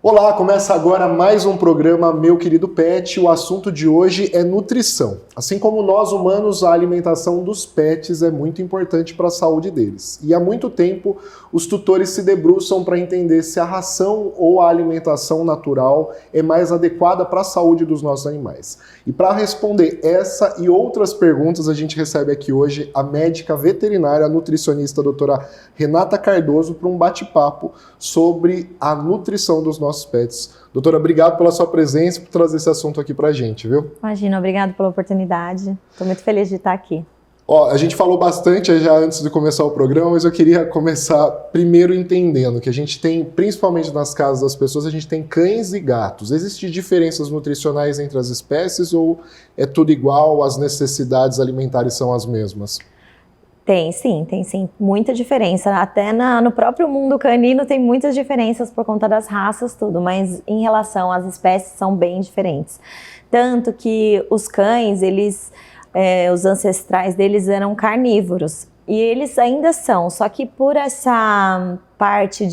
Olá, começa agora mais um programa Meu Querido Pet. O assunto de hoje é nutrição. Assim como nós humanos, a alimentação dos pets é muito importante para a saúde deles. E há muito tempo, os tutores se debruçam para entender se a ração ou a alimentação natural é mais adequada para a saúde dos nossos animais. E para responder essa e outras perguntas, a gente recebe aqui hoje a médica veterinária, a nutricionista, a doutora Renata Cardoso, para um bate-papo sobre a nutrição dos nossos pets. Doutora, obrigado pela sua presença e por trazer esse assunto aqui pra gente, viu? Imagina, obrigado pela oportunidade. Estou muito feliz de estar aqui. A gente falou bastante já antes de começar o programa, mas eu queria começar primeiro entendendo que a gente tem, principalmente nas casas das pessoas, a gente tem cães e gatos. Existem diferenças nutricionais entre as espécies ou é tudo igual, as necessidades alimentares são as mesmas? Tem sim, muita diferença. Até no próprio mundo canino tem muitas diferenças por conta das raças, tudo, mas em relação às espécies são bem diferentes. Tanto que os cães, os ancestrais deles eram carnívoros. E eles ainda são, só que por essa parte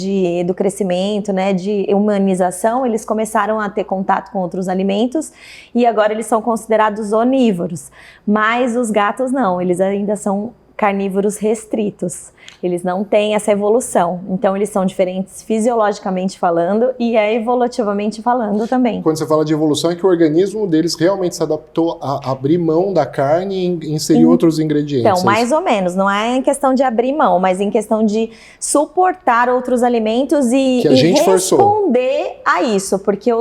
do crescimento, né, de humanização, eles começaram a ter contato com outros alimentos e agora eles são considerados onívoros. Mas os gatos não, eles ainda são carnívoros restritos. Eles não têm essa evolução. Então, eles são diferentes fisiologicamente falando e evolutivamente falando também. Quando você fala de evolução, é que o organismo deles realmente se adaptou a abrir mão da carne e inserir outros ingredientes. Então, mais ou menos. Não é em questão de abrir mão, mas em questão de suportar outros alimentos e responder a isso. Porque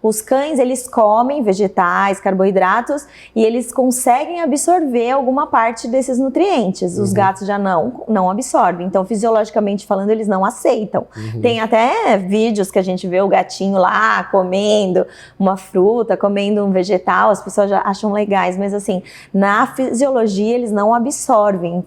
os cães, eles comem vegetais, carboidratos e eles conseguem absorver alguma parte desses nutrientes. Os gatos já não absorvem. Então, fisiologicamente falando, eles não aceitam. Tem até vídeos que a gente vê o gatinho lá comendo uma fruta, comendo um vegetal, as pessoas já acham legais, mas assim, na fisiologia eles não absorvem.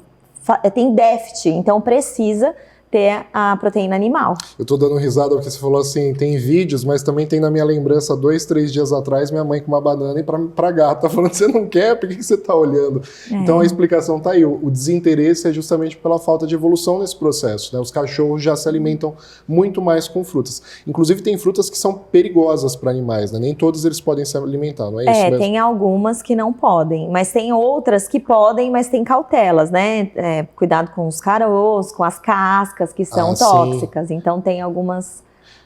Tem déficit, então precisa ter a proteína animal. Eu tô dando risada porque você falou assim, tem vídeos, mas também tem na minha lembrança, 2, 3 dias atrás, minha mãe com uma banana e pra gata, falando, você não quer? Por que você tá olhando? Então a explicação tá aí, o desinteresse é justamente pela falta de evolução nesse processo, né? Os cachorros já se alimentam muito mais com frutas. Inclusive tem frutas que são perigosas para animais, né? Nem todos eles podem se alimentar, não é isso mesmo? Tem algumas que não podem, mas tem outras que podem, mas tem cautelas, né? Cuidado com os caroços, com as cascas, que são tóxicas, então tem algumas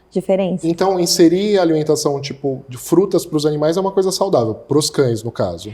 diferenças. Então, inserir alimentação tipo de frutas para os animais é uma coisa saudável, para os cães, no caso.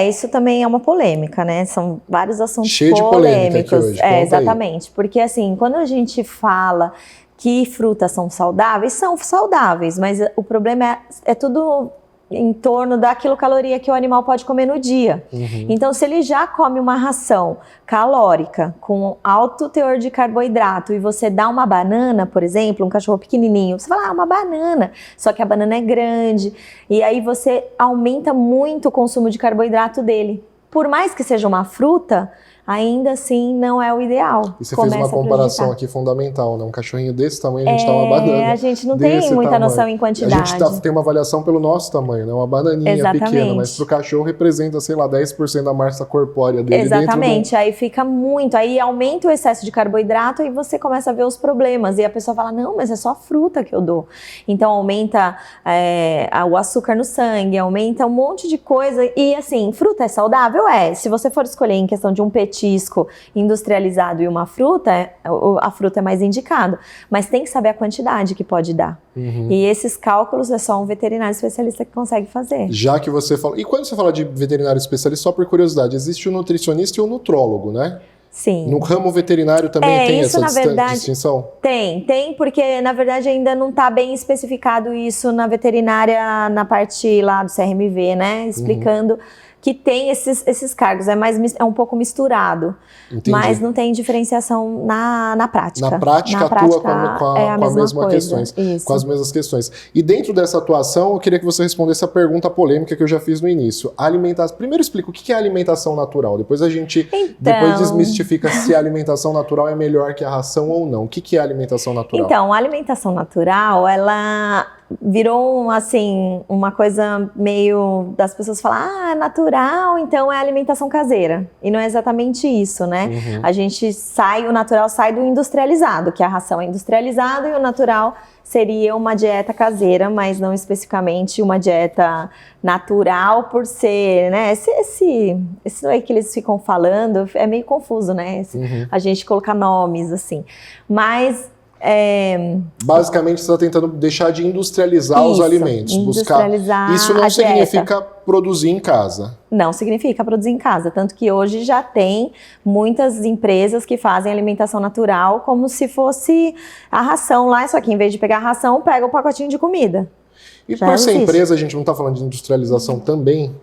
Isso também é uma polêmica, né? São vários assuntos cheio polêmicos. De polêmica aqui hoje. Exatamente, porque assim, quando a gente fala que frutas são saudáveis, mas o problema é tudo em torno da quilocaloria que o animal pode comer no dia. Então, se ele já come uma ração calórica com alto teor de carboidrato e você dá uma banana, por exemplo, um cachorro pequenininho, você fala, uma banana, só que a banana é grande, e aí você aumenta muito o consumo de carboidrato dele. Por mais que seja uma fruta, ainda assim não é o ideal. E você fez uma comparação aqui fundamental, né? Um cachorrinho desse tamanho, a gente dá uma banana. A gente não tem muita noção em quantidade. A gente tem uma avaliação pelo nosso tamanho, né? Uma bananinha pequena, mas pro cachorro representa, sei lá, 10% da massa corpórea dele. Exatamente, aí fica muito, aí aumenta o excesso de carboidrato e você começa a ver os problemas. E a pessoa fala, não, mas é só fruta que eu dou. Então aumenta o açúcar no sangue, aumenta um monte de coisa. E assim, fruta é saudável? Se você for escolher em questão de um petisco industrializado e uma fruta, a fruta é mais indicado, mas tem que saber a quantidade que pode dar. E esses cálculos é só um veterinário especialista que consegue fazer. Já que você fala... E quando você fala de veterinário especialista, só por curiosidade, existe o nutricionista e o nutrólogo, né? Sim. No ramo veterinário também tem essa distinção? Tem, porque na verdade ainda não está bem especificado isso na veterinária, na parte lá do CRMV, né? Explicando que tem esses cargos, é um pouco misturado. Entendi. Mas não tem diferenciação na prática. Na prática atua com as mesmas questões. E dentro dessa atuação, eu queria que você respondesse a pergunta polêmica que eu já fiz no início. Primeiro explica o que é alimentação natural, depois a gente depois desmistifica se a alimentação natural é melhor que a ração ou não. O que é alimentação natural? Então, a alimentação natural, ela virou, assim, uma coisa meio das pessoas falar, é natural, então é alimentação caseira. E não é exatamente isso, né? A gente o natural sai do industrializado, que a ração é industrializada, e o natural seria uma dieta caseira, mas não especificamente uma dieta natural por ser, né? Esse aí que eles ficam falando é meio confuso, né? A gente colocar nomes, assim. Mas basicamente, você está tentando deixar de industrializar os alimentos. Industrializar Isso não significa dieta. Produzir em casa. Não significa produzir em casa. Tanto que hoje já tem muitas empresas que fazem alimentação natural como se fosse a ração lá. Só que em vez de pegar a ração, pega o pacotinho de comida. E por ser empresa, a gente não está falando de industrialização também?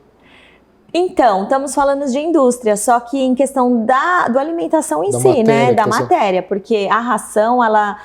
Então, estamos falando de indústria, só que em questão da alimentação em si, matéria, né? Da matéria, porque a ração, ela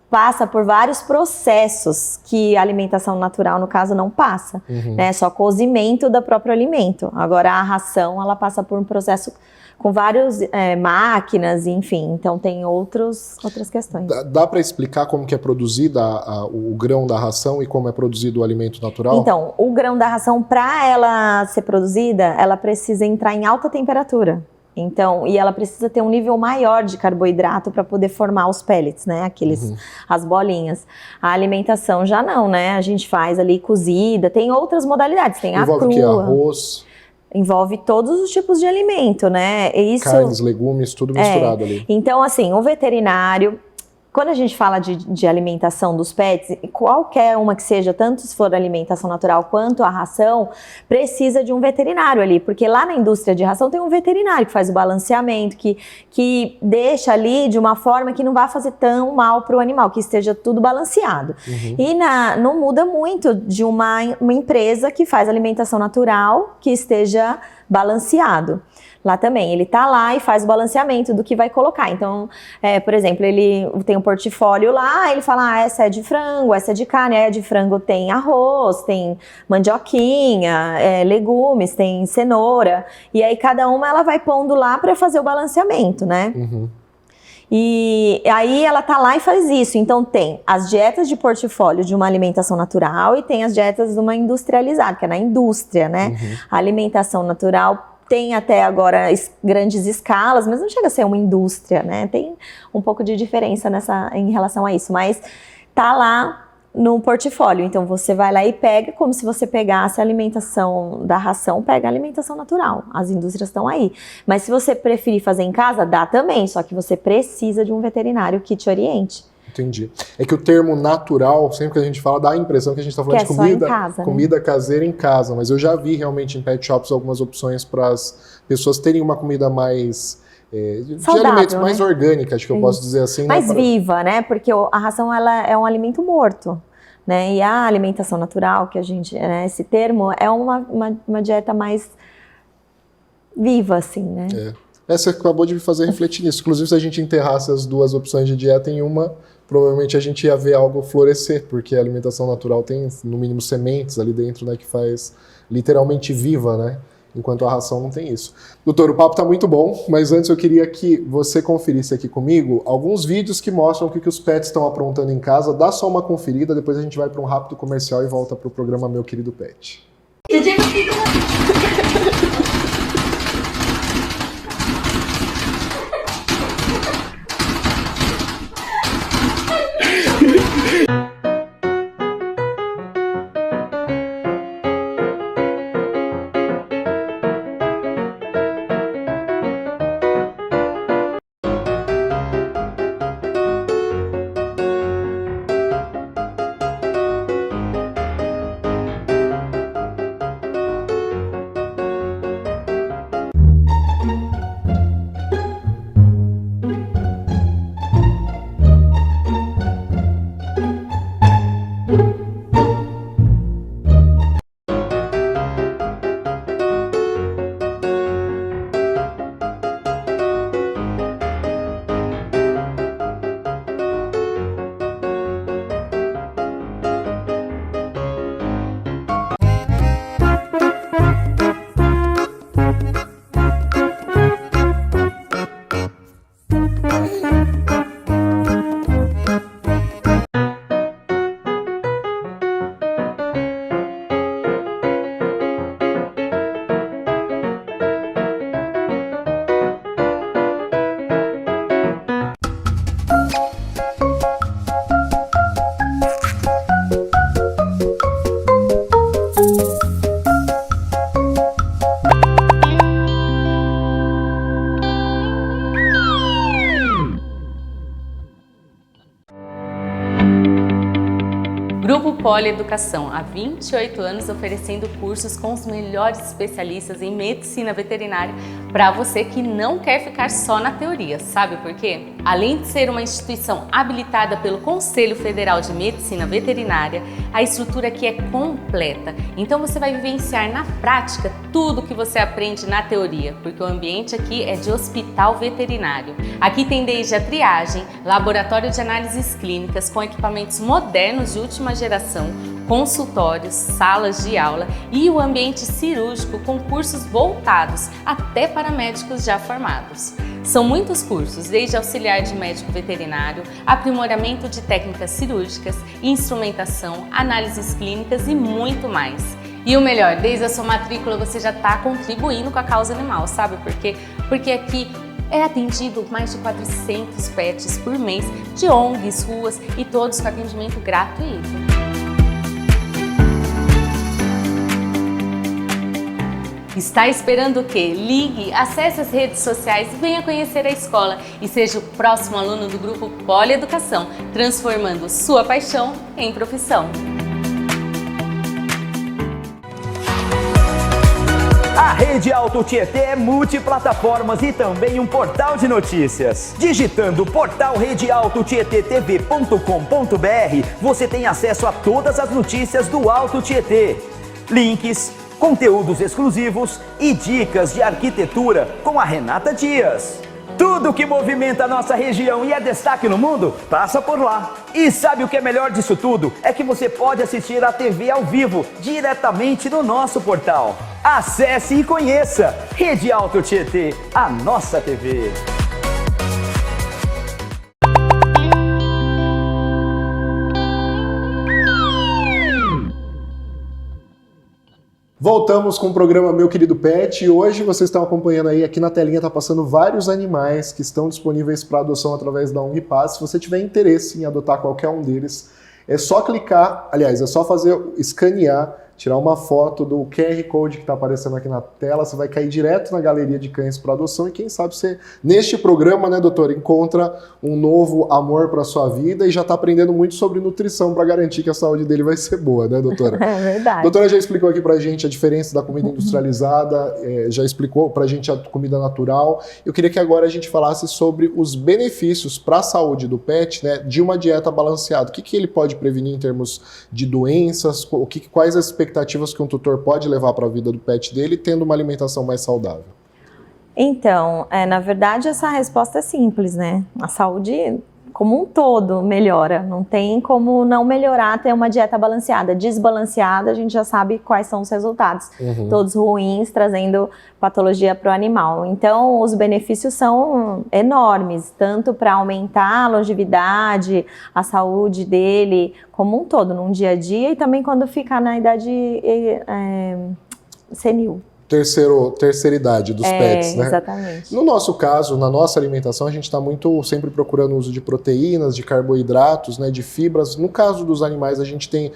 passa por vários processos que a alimentação natural, no caso, não passa, né? Só cozimento do próprio alimento. Agora, a ração, ela passa por um processo com várias máquinas, enfim, então tem outras questões. Dá para explicar como que é produzida o grão da ração e como é produzido o alimento natural? Então, o grão da ração, para ela ser produzida, ela precisa entrar em alta temperatura. Então, e ela precisa ter um nível maior de carboidrato para poder formar os pellets, né? As bolinhas. A alimentação já não, né? A gente faz ali cozida, tem outras modalidades, tem Envolve a crua. Que arroz? Envolve todos os tipos de alimento, né? Carnes, legumes, tudo misturado ali. Então, assim, o veterinário, quando a gente fala de alimentação dos pets, qualquer uma que seja, tanto se for alimentação natural quanto a ração, precisa de um veterinário ali, porque lá na indústria de ração tem um veterinário que faz o balanceamento, que deixa ali de uma forma que não vai fazer tão mal para o animal, que esteja tudo balanceado. E não muda muito de uma empresa que faz alimentação natural que esteja balanceado. Lá também, ele tá lá e faz o balanceamento do que vai colocar. Então, por exemplo, ele tem um portfólio lá, ele fala, essa é de frango, essa é de carne, a de frango tem arroz, tem mandioquinha, legumes, tem cenoura, e aí cada uma ela vai pondo lá para fazer o balanceamento, né? E aí ela tá lá e faz isso. Então tem as dietas de portfólio de uma alimentação natural e tem as dietas de uma industrializada, que é na indústria, né? A alimentação natural tem até agora grandes escalas, mas não chega a ser uma indústria, né? Tem um pouco de diferença em relação a isso, mas tá lá no portfólio. Então você vai lá e pega como se você pegasse a alimentação da ração, pega a alimentação natural. As indústrias estão aí. Mas se você preferir fazer em casa, dá também, só que você precisa de um veterinário que te oriente. Entendi. É que o termo natural, sempre que a gente fala, dá a impressão que a gente está falando de comida caseira em casa, mas eu já vi realmente em pet shops algumas opções para as pessoas terem uma comida mais de alimentos mais orgânica, acho que eu posso dizer assim. Mais viva, né? Porque a ração ela é um alimento morto, né? E a alimentação natural, que a gente, né, esse termo, é uma dieta mais viva, assim, né? Você acabou de me fazer refletir nisso. Inclusive, se a gente enterrasse as duas opções de dieta em uma, provavelmente a gente ia ver algo florescer, porque a alimentação natural tem, no mínimo, sementes ali dentro, né, que faz literalmente viva, né? Enquanto a ração não tem isso. Doutor, o papo tá muito bom, mas antes eu queria que você conferisse aqui comigo alguns vídeos que mostram o que os pets estão aprontando em casa. Dá só uma conferida, depois a gente vai para um rápido comercial e volta para o programa Meu Querido Pet. Grupo Poli Educação, há 28 anos oferecendo cursos com os melhores especialistas em medicina veterinária para você que não quer ficar só na teoria. Sabe por quê? Além de ser uma instituição habilitada pelo Conselho Federal de Medicina Veterinária, a estrutura aqui é completa. Então você vai vivenciar na prática tudo que você aprende na teoria, porque o ambiente aqui é de hospital veterinário. Aqui tem desde a triagem, laboratório de análises clínicas com equipamentos modernos de última geração, consultórios, salas de aula e o ambiente cirúrgico com cursos voltados até para médicos já formados. São muitos cursos, desde auxiliar de médico veterinário, aprimoramento de técnicas cirúrgicas, instrumentação, análises clínicas e muito mais. E o melhor, desde a sua matrícula você já está contribuindo com a causa animal, sabe por quê? Porque aqui é atendido mais de 400 pets por mês de ONGs, ruas e todos com atendimento gratuito. Está esperando o quê? Ligue, acesse as redes sociais, venha conhecer a escola e seja o próximo aluno do Grupo Poli Educação, transformando sua paixão em profissão. A Rede Auto Tietê é multiplataformas e também um portal de notícias. Digitando portal redeautotietetv.com.br, você tem acesso a todas as notícias do Auto Tietê. Links, conteúdos exclusivos e dicas de arquitetura com a Renata Dias. Tudo que movimenta a nossa região e é destaque no mundo, passa por lá. E sabe o que é melhor disso tudo? É que você pode assistir a TV ao vivo, diretamente no nosso portal. Acesse e conheça Rede Auto Tietê, a nossa TV. Voltamos com o programa Meu Querido Pet e hoje vocês estão acompanhando aí, aqui na telinha tá passando vários animais que estão disponíveis para adoção através da ONG Paz. Se você tiver interesse em adotar qualquer um deles, é só clicar, aliás, é só escanear, tirar uma foto do QR Code que está aparecendo aqui na tela, você vai cair direto na galeria de cães para adoção e quem sabe você, neste programa, né, doutora, encontra um novo amor para sua vida e já está aprendendo muito sobre nutrição para garantir que a saúde dele vai ser boa, né, doutora? É verdade. A doutora já explicou aqui para a gente a diferença da comida industrializada, já explicou para a gente a comida natural. Eu queria que agora a gente falasse sobre os benefícios para a saúde do pet, né, de uma dieta balanceada. O que ele pode prevenir em termos de doenças, quais as expectativas que um tutor pode levar para a vida do pet dele tendo uma alimentação mais saudável? Então, na verdade, essa resposta é simples, né? A saúde como um todo melhora, não tem como não melhorar ter uma dieta balanceada. Desbalanceada, a gente já sabe quais são os resultados, todos ruins, trazendo patologia para o animal. Então, os benefícios são enormes, tanto para aumentar a longevidade, a saúde dele como um todo, num dia a dia, e também quando ficar na idade senil. Terceira idade dos pets, né? Exatamente. No nosso caso, na nossa alimentação, a gente está muito sempre procurando o uso de proteínas, de carboidratos, né, de fibras. No caso dos animais, a gente tem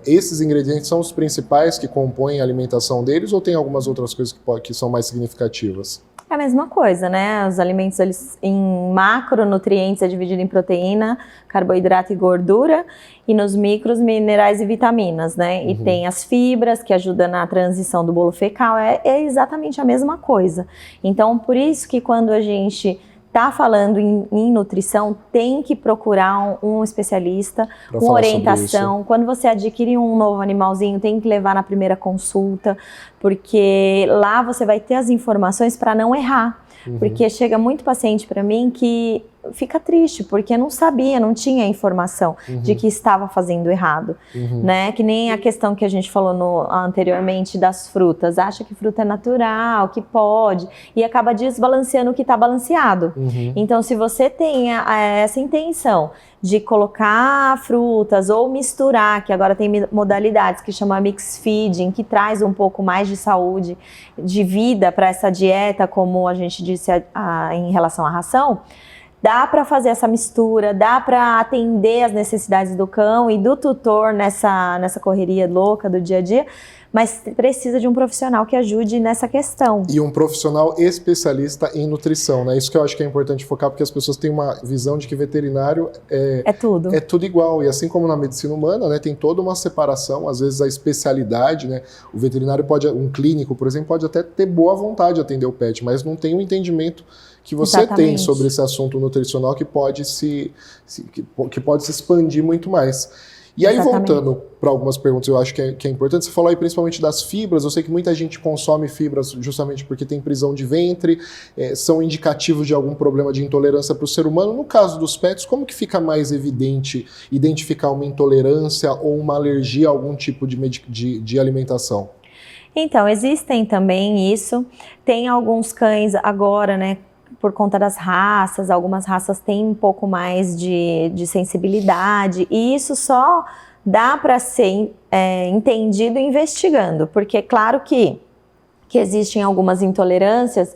esses ingredientes são os principais que compõem a alimentação deles ou tem algumas outras coisas que são mais significativas? É a mesma coisa, né? Os alimentos, eles, em macronutrientes, é dividido em proteína, carboidrato e gordura, e nos micros, minerais e vitaminas, né? E tem as fibras, que ajudam na transição do bolo fecal, é exatamente a mesma coisa. Então, por isso que quando a gente está falando em nutrição, tem que procurar um especialista com orientação. Quando você adquire um novo animalzinho, tem que levar na primeira consulta, porque lá você vai ter as informações para não errar. Porque chega muito paciente para mim que fica triste, porque não sabia, não tinha informação de que estava fazendo errado, né? Que nem a questão que a gente falou anteriormente das frutas, acha que fruta é natural, que pode, e acaba desbalanceando o que está balanceado. Então, se você tem essa intenção de colocar frutas ou misturar, que agora tem modalidades que chama mix feeding, que traz um pouco mais de saúde, de vida para essa dieta, como a gente disse em relação à ração, dá para fazer essa mistura, dá para atender as necessidades do cão e do tutor nessa correria louca do dia a dia, mas precisa de um profissional que ajude nessa questão. E um profissional especialista em nutrição, né? Isso que eu acho que é importante focar, porque as pessoas têm uma visão de que veterinário é tudo igual. E assim como na medicina humana, né, tem toda uma separação, às vezes a especialidade, né? O veterinário um clínico, por exemplo, pode até ter boa vontade de atender o pet, mas não tem um entendimento que você tem sobre esse assunto nutricional que pode se expandir muito mais. E aí, voltando para algumas perguntas, eu acho que é importante, você falou aí principalmente das fibras, eu sei que muita gente consome fibras justamente porque tem prisão de ventre, são indicativos de algum problema de intolerância para o ser humano. No caso dos pets, como que fica mais evidente identificar uma intolerância ou uma alergia a algum tipo de alimentação? Então, existem também isso, tem alguns cães agora, né, por conta das raças, algumas raças têm um pouco mais de sensibilidade, e isso só dá para ser entendido investigando, porque é claro que existem algumas intolerâncias,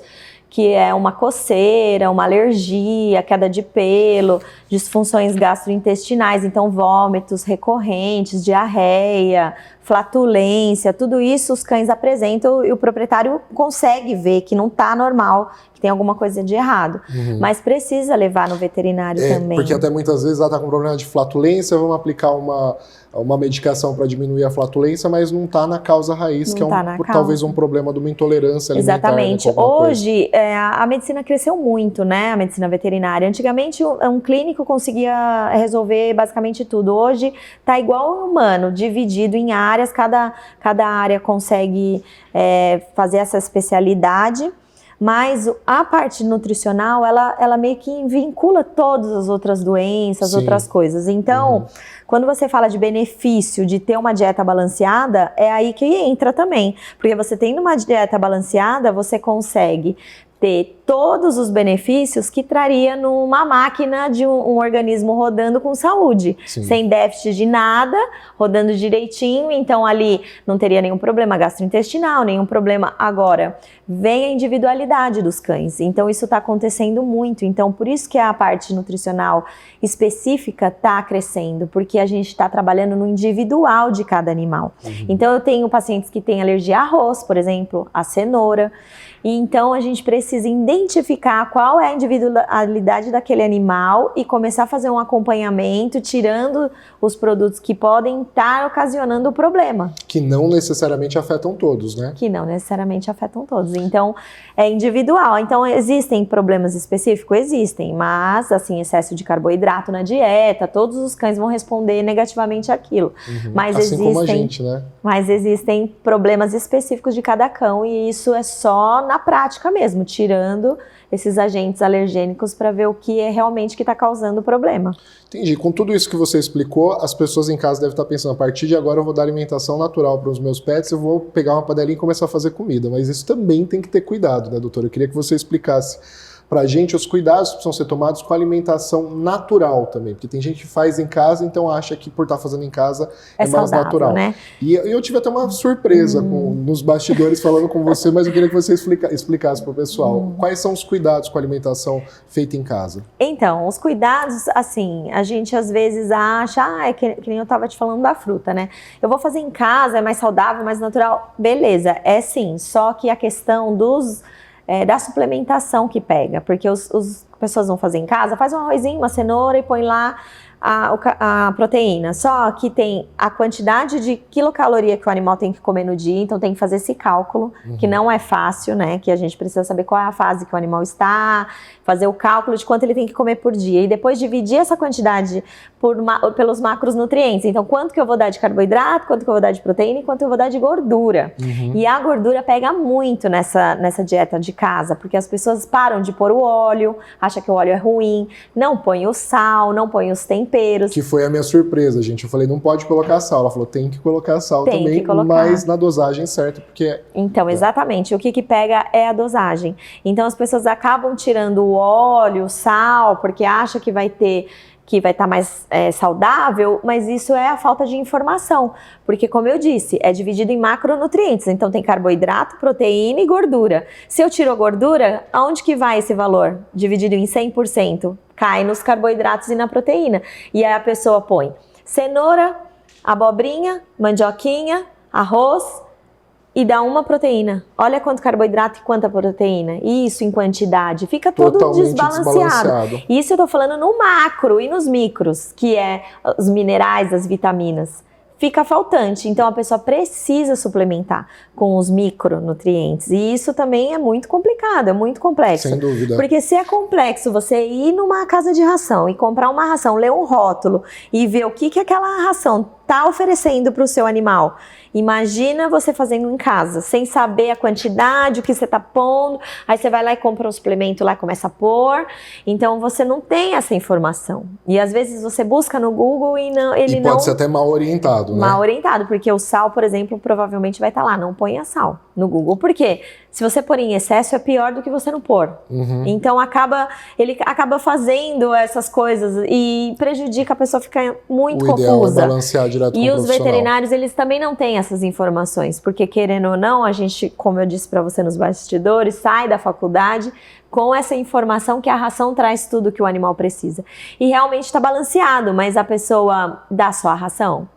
que é uma coceira, uma alergia, queda de pelo, disfunções gastrointestinais, então vômitos recorrentes, diarreia, flatulência, tudo isso os cães apresentam e o proprietário consegue ver que não está normal, que tem alguma coisa de errado. Mas precisa levar no veterinário também. Porque até muitas vezes ela está com problema de flatulência, vamos aplicar uma medicação para diminuir a flatulência, mas não está na causa raiz, que talvez um problema de uma intolerância alimentar. Exatamente. Hoje, a medicina cresceu muito, né? A medicina veterinária. Antigamente, um clínico conseguia resolver basicamente tudo. Hoje, tá igual ao humano, dividido em áreas, cada área consegue fazer essa especialidade. Mas a parte nutricional, ela meio que vincula todas as outras doenças, outras coisas. Então, quando você fala de benefício de ter uma dieta balanceada, é aí que entra também. Porque você tendo uma dieta balanceada, você consegue ter todos os benefícios que traria numa máquina de um organismo rodando com saúde, sem déficit de nada, rodando direitinho, então ali não teria nenhum problema gastrointestinal, nenhum problema. Agora, vem a individualidade dos cães, então isso está acontecendo muito, então por isso que a parte nutricional específica está crescendo, porque a gente está trabalhando no individual de cada animal. Então eu tenho pacientes que têm alergia a arroz, por exemplo, a cenoura, e então a gente precisa identificar qual é a individualidade daquele animal e começar a fazer um acompanhamento, tirando os produtos que podem estar ocasionando o problema. Que não necessariamente afetam todos, né? Que não necessariamente afetam todos. Então, é individual. Então, existem problemas específicos? Existem, mas, assim, excesso de carboidrato na dieta, todos os cães vão responder negativamente àquilo. Mas assim como a gente, né? Mas existem problemas específicos de cada cão e isso é só na prática mesmo, tirando esses agentes alergênicos para ver o que é realmente que está causando o problema. Entendi. Com tudo isso que você explicou, as pessoas em casa devem estar pensando, a partir de agora eu vou dar alimentação natural para os meus pets, eu vou pegar uma panelinha e começar a fazer comida. Mas isso também tem que ter cuidado, né, doutora? Eu queria que você explicasse para a gente os cuidados que precisam ser tomados com a alimentação natural também, porque tem gente que faz em casa, então acha que por estar fazendo em casa é mais saudável, natural. Né? E eu tive até uma surpresa nos bastidores falando com você, mas eu queria que você explicasse para o pessoal. Quais são os cuidados com a alimentação feita em casa? Então, os cuidados, assim, a gente às vezes acha, é que nem eu estava te falando da fruta, né? Eu vou fazer em casa, é mais saudável, mais natural. Beleza, é sim, só que a questão da suplementação que pega, porque as pessoas vão fazer em casa, faz um arrozinho, uma cenoura e põe lá a proteína, só que tem a quantidade de quilocaloria que o animal tem que comer no dia, então tem que fazer esse cálculo, que não é fácil, né, que a gente precisa saber qual é a fase que o animal está, fazer o cálculo de quanto ele tem que comer por dia, e depois dividir essa quantidade pelos macronutrientes, então quanto que eu vou dar de carboidrato, quanto que eu vou dar de proteína e quanto eu vou dar de gordura. E a gordura pega muito nessa dieta de casa, porque as pessoas param de pôr o óleo, acham que o óleo é ruim, não põe o sal, não põe os temperos. Que foi a minha surpresa, gente. Eu falei, não pode colocar sal. Ela falou, tem que colocar sal também, mas na dosagem certa, porque... Então, exatamente. O que pega é a dosagem. Então, as pessoas acabam tirando o óleo, o sal, porque acham que vai estar mais saudável, mas isso é a falta de informação, porque como eu disse, é dividido em macronutrientes, então tem carboidrato, proteína e gordura. Se eu tiro a gordura, aonde que vai esse valor? Dividido em 100%, cai nos carboidratos e na proteína. E aí a pessoa põe cenoura, abobrinha, mandioquinha, arroz, e dá uma proteína. Olha quanto carboidrato e quanta proteína. Isso em quantidade. Fica tudo Totalmente desbalanceado. Isso eu tô falando no macro e nos micros, que é os minerais, as vitaminas. Fica faltante, então a pessoa precisa suplementar com os micronutrientes, e isso também é muito complicado, é muito complexo. Sem dúvida. Porque se é complexo você ir numa casa de ração e comprar uma ração, ler um rótulo e ver o que aquela ração está oferecendo para o seu animal. Imagina você fazendo em casa, sem saber a quantidade, o que você está pondo, aí você vai lá e compra um suplemento lá e começa a pôr, então você não tem essa informação. E às vezes você busca no Google e ele pode ser até mal orientado, né? Mal orientado, porque o sal, por exemplo, provavelmente vai estar lá, não ponha sal no Google. Por quê? Se você pôr em excesso é pior do que você não pôr. Então ele acaba fazendo essas coisas e prejudica, a pessoa fica muito confusa. O ideal é balancear direto com o profissional. E os veterinários, eles também não têm essas informações, porque querendo ou não, a gente, como eu disse para você nos bastidores, sai da faculdade com essa informação que a ração traz tudo que o animal precisa. E realmente está balanceado, mas a pessoa dá só a ração?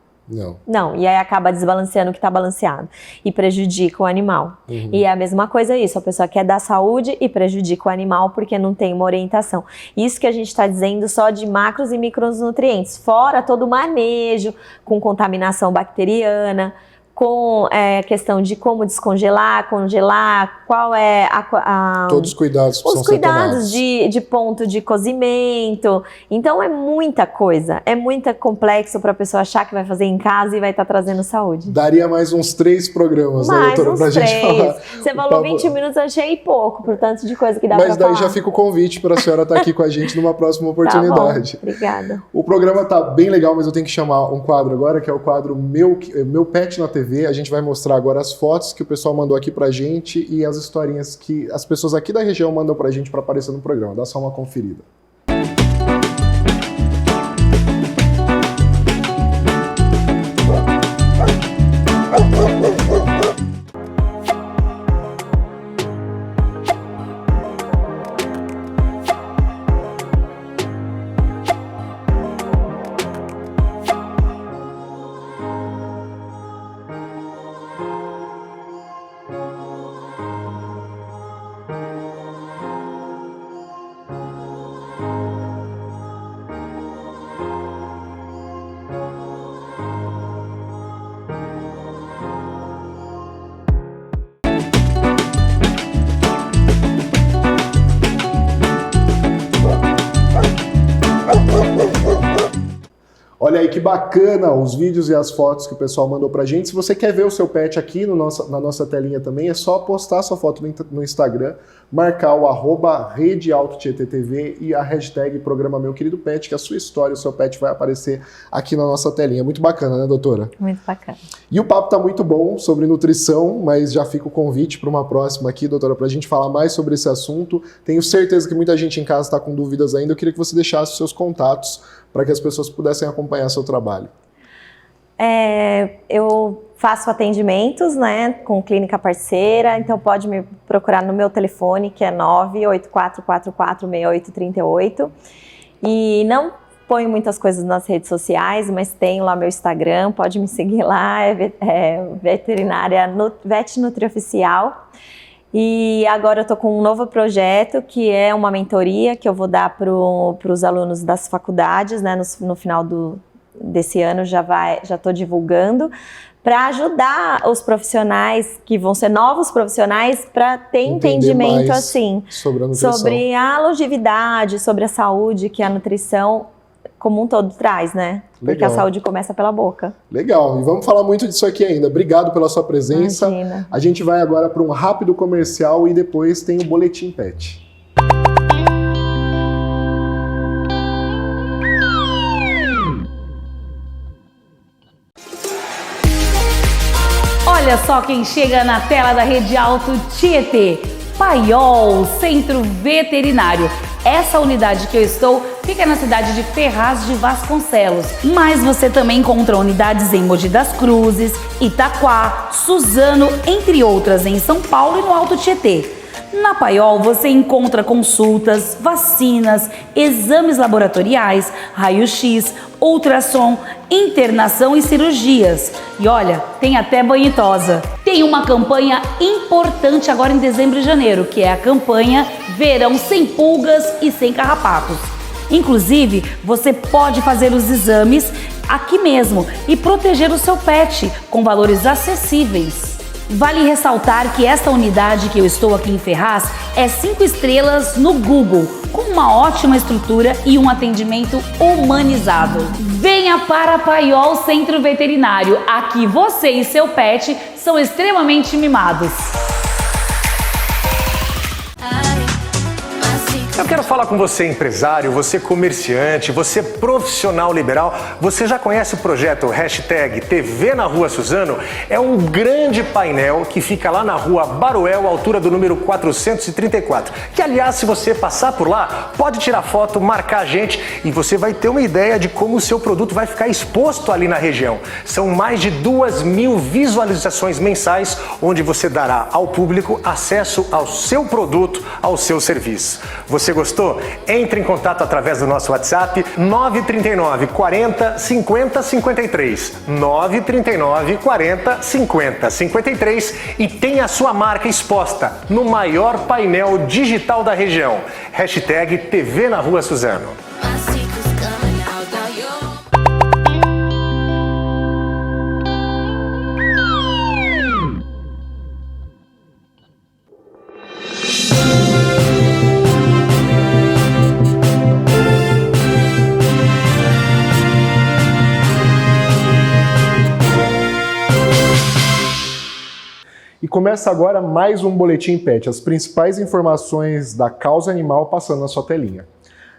Não, e aí acaba desbalanceando o que está balanceado e prejudica o animal. E é a mesma coisa isso, a pessoa quer dar saúde e prejudica o animal porque não tem uma orientação. Isso que a gente está dizendo só de macros e micronutrientes, fora todo o manejo com contaminação bacteriana, com questão de como descongelar, congelar, qual é todos os cuidados que os cuidados de ponto de cozimento. Então é muita coisa, é muito complexo para a pessoa achar que vai fazer em casa e vai estar trazendo saúde. Daria mais uns 3 programas, né, doutora, pra gente falar. Você falou 20 minutos, achei pouco, por tanto de coisa que dá para falar. Mas daí já fica o convite para a senhora estar aqui com a gente numa próxima oportunidade. Tá bom, obrigada. O programa tá bem legal, mas eu tenho que chamar um quadro agora, que é o quadro Meu Pet na TV. A gente vai mostrar agora as fotos que o pessoal mandou aqui pra gente e as historinhas que as pessoas aqui da região mandam pra gente pra aparecer no programa. Dá só uma conferida. Olha aí que bacana os vídeos e as fotos que o pessoal mandou pra gente. Se você quer ver o seu pet aqui na nossa telinha também, é só postar sua foto no Instagram, marcar o @RedeAutoTietê e a hashtag Programa Meu Querido Pet, que a sua história, o seu pet vai aparecer aqui na nossa telinha. Muito bacana, né, doutora? Muito bacana. E o papo tá muito bom sobre nutrição, mas já fica o convite para uma próxima aqui, doutora, pra gente falar mais sobre esse assunto. Tenho certeza que muita gente em casa está com dúvidas ainda. Eu queria que você deixasse os seus contatos para que as pessoas pudessem acompanhar seu trabalho. Eu faço atendimentos, né, com clínica parceira, então pode me procurar no meu telefone, que é 984446838. E não ponho muitas coisas nas redes sociais, mas tenho lá meu Instagram, pode me seguir lá, veterinária Vet Nutri Oficial. E agora eu tô com um novo projeto, que é uma mentoria que eu vou dar para os alunos das faculdades, né, no final desse ano já estou divulgando, para ajudar os profissionais que vão ser novos profissionais para ter entendimento assim sobre a nutrição, sobre a longevidade, sobre a saúde que a nutrição como um todo traz, né? Legal. Porque a saúde começa pela boca. Legal, e vamos falar muito disso aqui ainda. Obrigado pela sua presença. Imagina. A gente vai agora para um rápido comercial e depois tem o Boletim Pet. Olha só quem chega na tela da Rede Auto Tietê. Paiol, Centro Veterinário. Essa unidade que eu estou fica na cidade de Ferraz de Vasconcelos, mas você também encontra unidades em Mogi das Cruzes, Itaquá, Suzano, entre outras em São Paulo e no Alto Tietê. Na Paiol você encontra consultas, vacinas, exames laboratoriais, raio-x, ultrassom, internação e cirurgias. E olha, tem até banho e tosa. tem uma campanha importante agora em dezembro e janeiro, que é a campanha Verão Sem Pulgas e Sem Carrapatos. Inclusive, você pode fazer os exames aqui mesmo e proteger o seu pet com valores acessíveis. Vale ressaltar que esta unidade que eu estou aqui em Ferraz é 5 estrelas no Google, com uma ótima estrutura e um atendimento humanizado. Venha para Paiol Centro Veterinário, aqui você e seu pet são extremamente mimados. Eu quero falar com você, empresário, você comerciante, você profissional liberal. Você já conhece o projeto #TV na Rua Suzano? É um grande painel que fica lá na Rua Baruel, altura do número 434. Que, aliás, se você passar por lá, pode tirar foto, marcar a gente e você vai ter uma ideia de como o seu produto vai ficar exposto ali na região. São mais de 2.000 visualizações mensais, onde você dará ao público acesso ao seu produto, ao seu serviço. Você gostou? Entre em contato através do nosso WhatsApp 939 40 50 53 939 40 50 53 e tenha a sua marca exposta no maior painel digital da região. #TV na Rua Suzano. E começa agora mais um Boletim Pet, as principais informações da causa animal passando na sua telinha.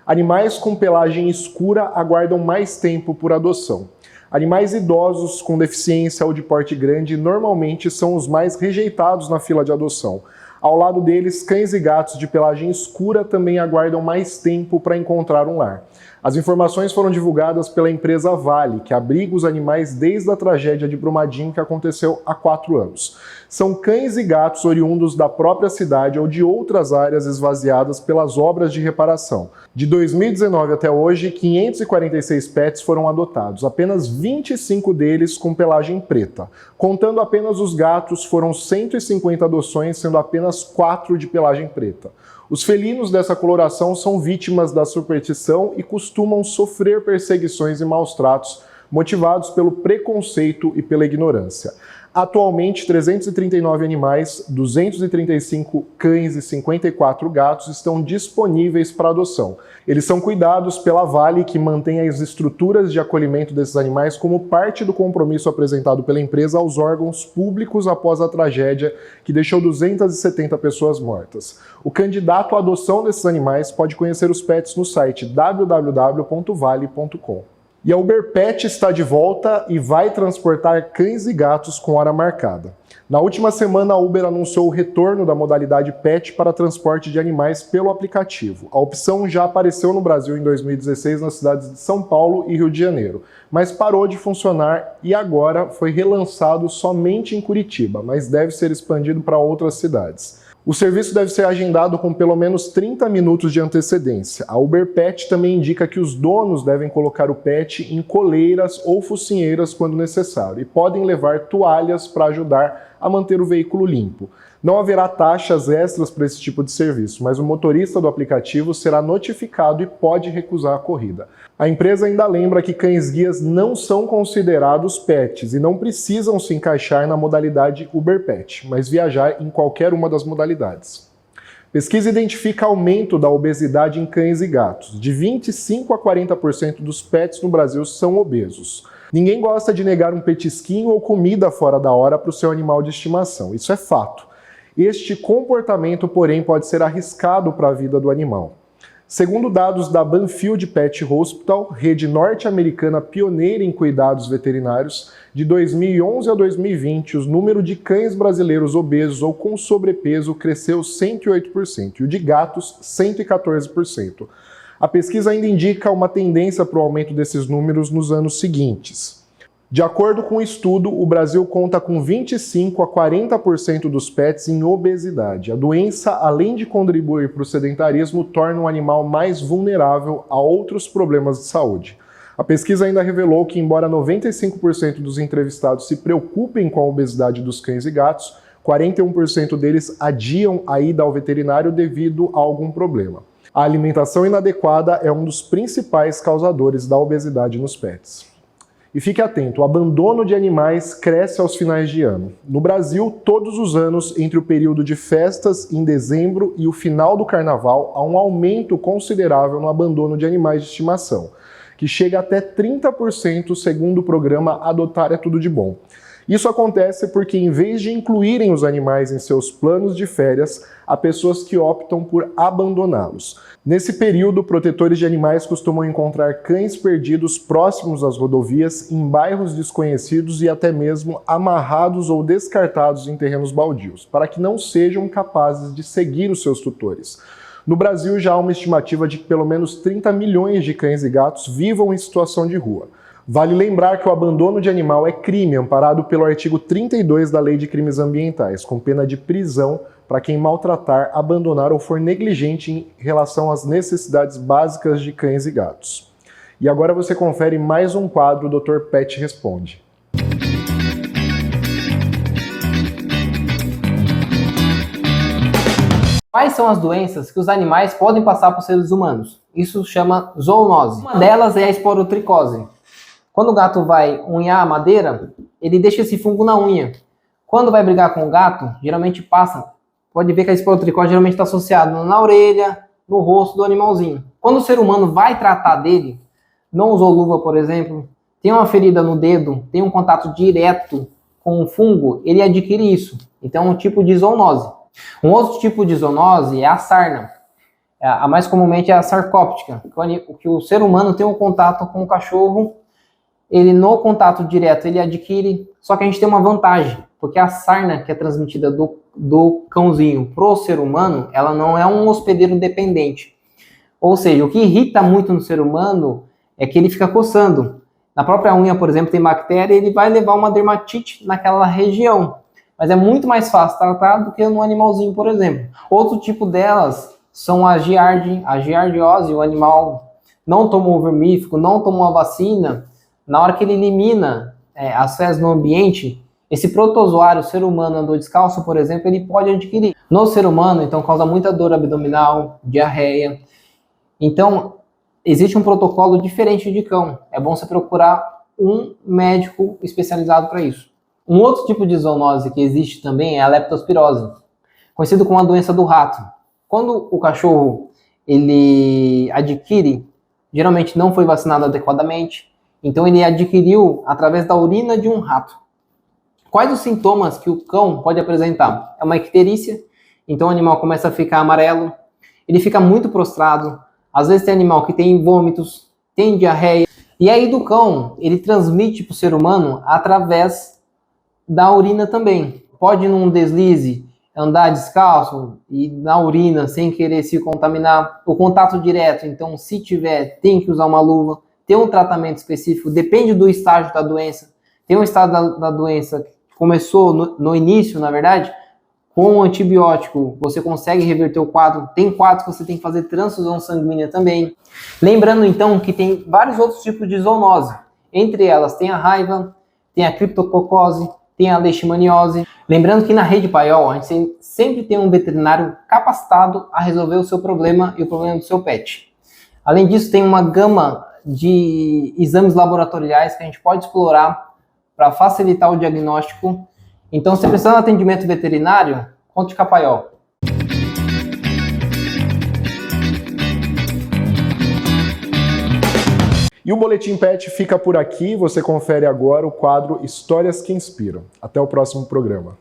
Animais com pelagem escura aguardam mais tempo por adoção. Animais idosos com deficiência ou de porte grande normalmente são os mais rejeitados na fila de adoção. Ao lado deles, cães e gatos de pelagem escura também aguardam mais tempo para encontrar um lar. As informações foram divulgadas pela empresa Vale, que abriga os animais desde a tragédia de Brumadinho que aconteceu há 4 anos. São cães e gatos oriundos da própria cidade ou de outras áreas esvaziadas pelas obras de reparação. De 2019 até hoje, 546 pets foram adotados, apenas 25 deles com pelagem preta. Contando apenas os gatos, foram 150 adoções, sendo apenas 4 de pelagem preta. Os felinos dessa coloração são vítimas da superstição e costumam sofrer perseguições e maus tratos motivados pelo preconceito e pela ignorância. Atualmente, 339 animais, 235 cães e 54 gatos estão disponíveis para adoção. Eles são cuidados pela Vale, que mantém as estruturas de acolhimento desses animais como parte do compromisso apresentado pela empresa aos órgãos públicos após a tragédia que deixou 270 pessoas mortas. O candidato à adoção desses animais pode conhecer os pets no site www.vale.com. E a Uber Pet está de volta e vai transportar cães e gatos com hora marcada. Na última semana, a Uber anunciou o retorno da modalidade Pet para transporte de animais pelo aplicativo. A opção já apareceu no Brasil em 2016 nas cidades de São Paulo e Rio de Janeiro, mas parou de funcionar e agora foi relançado somente em Curitiba, mas deve ser expandido para outras cidades. O serviço deve ser agendado com pelo menos 30 minutos de antecedência. A Uber Pet também indica que os donos devem colocar o pet em coleiras ou focinheiras quando necessário e podem levar toalhas para ajudar a manter o veículo limpo. Não haverá taxas extras para esse tipo de serviço, mas o motorista do aplicativo será notificado e pode recusar a corrida. A empresa ainda lembra que cães-guias não são considerados pets e não precisam se encaixar na modalidade Uber Pet, mas viajar em qualquer uma das modalidades. Pesquisa identifica aumento da obesidade em cães e gatos. De 25% a 40% dos pets no Brasil são obesos. Ninguém gosta de negar um petisquinho ou comida fora da hora para o seu animal de estimação, isso é fato. Este comportamento, porém, pode ser arriscado para a vida do animal. Segundo dados da Banfield Pet Hospital, rede norte-americana pioneira em cuidados veterinários, de 2011 a 2020, o número de cães brasileiros obesos ou com sobrepeso cresceu 108% e o de gatos 114%. A pesquisa ainda indica uma tendência para o aumento desses números nos anos seguintes. De acordo com o estudo, o Brasil conta com 25% a 40% dos pets em obesidade. A doença, além de contribuir para o sedentarismo, torna o animal mais vulnerável a outros problemas de saúde. A pesquisa ainda revelou que, embora 95% dos entrevistados se preocupem com a obesidade dos cães e gatos, 41% deles adiam a ida ao veterinário devido a algum problema. A alimentação inadequada é um dos principais causadores da obesidade nos pets. E fique atento, o abandono de animais cresce aos finais de ano. No Brasil, todos os anos, entre o período de festas em dezembro e o final do carnaval, há um aumento considerável no abandono de animais de estimação, que chega até 30% segundo o programa Adotar é Tudo de Bom. Isso acontece porque, em vez de incluírem os animais em seus planos de férias, há pessoas que optam por abandoná-los. Nesse período, protetores de animais costumam encontrar cães perdidos próximos às rodovias, em bairros desconhecidos e até mesmo amarrados ou descartados em terrenos baldios, para que não sejam capazes de seguir os seus tutores. No Brasil, já há uma estimativa de que pelo menos 30 milhões de cães e gatos vivam em situação de rua. Vale lembrar que o abandono de animal é crime amparado pelo artigo 32 da Lei de Crimes Ambientais, com pena de prisão para quem maltratar, abandonar ou for negligente em relação às necessidades básicas de cães e gatos. E agora você confere mais um quadro do Dr. Pet Responde. Quais são as doenças que os animais podem passar para os seres humanos? Isso chama zoonose. Uma delas é a esporotricose. Quando o gato vai unhar a madeira, ele deixa esse fungo na unha. Quando vai brigar com o gato, geralmente passa. Pode ver que a esporotricose geralmente está associada na orelha, no rosto do animalzinho. Quando o ser humano vai tratar dele, não usou luva, por exemplo, tem uma ferida no dedo, tem um contato direto com o fungo, ele adquire isso. Então é um tipo de zoonose. Um outro tipo de zoonose é a sarna. A mais comumente é a sarcóptica, que o ser humano tem um contato com o cachorro. Ele no contato direto ele adquire, só que a gente tem uma vantagem, porque a sarna que é transmitida do cãozinho pro ser humano, ela não é um hospedeiro dependente. Ou seja, o que irrita muito no ser humano é que ele fica coçando. Na própria unha, por exemplo, tem bactéria, ele vai levar uma dermatite naquela região. Mas é muito mais fácil tratar do que no animalzinho, por exemplo. Outro tipo delas são a giardiose, o animal não tomou o vermífugo, não tomou a vacina. Na hora que ele elimina as fezes no ambiente, esse protozoário, o ser humano andou descalço, por exemplo, ele pode adquirir. No ser humano, então, causa muita dor abdominal, diarreia. Então, existe um protocolo diferente de cão. É bom você procurar um médico especializado para isso. Um outro tipo de zoonose que existe também é a leptospirose, conhecido como a doença do rato. Quando o cachorro ele adquire, geralmente não foi vacinado adequadamente, então ele adquiriu através da urina de um rato. Quais os sintomas que o cão pode apresentar? É uma icterícia, então o animal começa a ficar amarelo, ele fica muito prostrado, às vezes tem animal que tem vômitos, tem diarreia, e aí do cão ele transmite para o ser humano através da urina também. Pode num deslize andar descalço e na urina sem querer se contaminar. O contato direto, então se tiver, tem que usar uma luva. Tem um tratamento específico, depende do estágio da doença. Tem um estágio da doença que começou no início, na verdade, com o antibiótico você consegue reverter o quadro. Tem quadros que você tem que fazer transfusão sanguínea também. Lembrando então que tem vários outros tipos de zoonose. Entre elas tem a raiva, tem a criptococose, tem a leishmaniose. Lembrando que na Rede Paiol a gente sempre tem um veterinário capacitado a resolver o seu problema e o problema do seu pet. Além disso, tem uma gama de exames laboratoriais que a gente pode explorar para facilitar o diagnóstico. Então, se precisar de atendimento veterinário, conte com a Paiol. E o Boletim Pet fica por aqui. Você confere agora o quadro Histórias que Inspiram. Até o próximo programa.